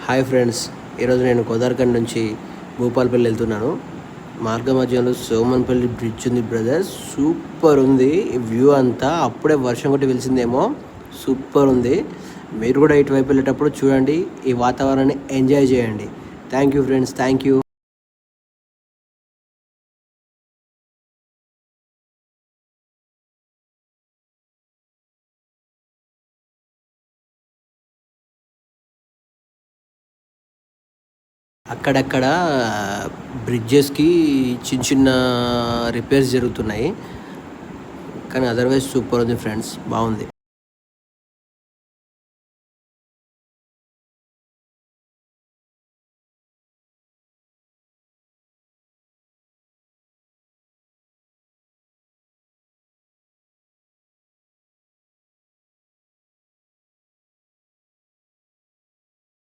Hi friends, ఈరోజు నేను గోదావరిఖండ్ నుంచి భూపాలపల్లి వెళ్తున్నాను. మార్గ మధ్యంలో సోమన్పల్లి బ్రిడ్జ్ ఉంది బ్రదర్స్. సూపర్ ఉంది వ్యూ అంతా. అప్పుడే వర్షం కొట్టి వెలిసిందేమో. సూపర్ ఉంది. మీరు కూడా ఇటువైపు వెళ్ళేటప్పుడు చూడండి, ఈ వాతావరణాన్ని ఎంజాయ్ చేయండి. Thank you friends, thank you. అక్కడక్కడ బ్రిడ్జెస్కి చిన్న చిన్న రిపేర్స్ జరుగుతున్నాయి, కానీ అదర్వైజ్ సూపర్ ఉంది ఫ్రెండ్స్, బాగుంది.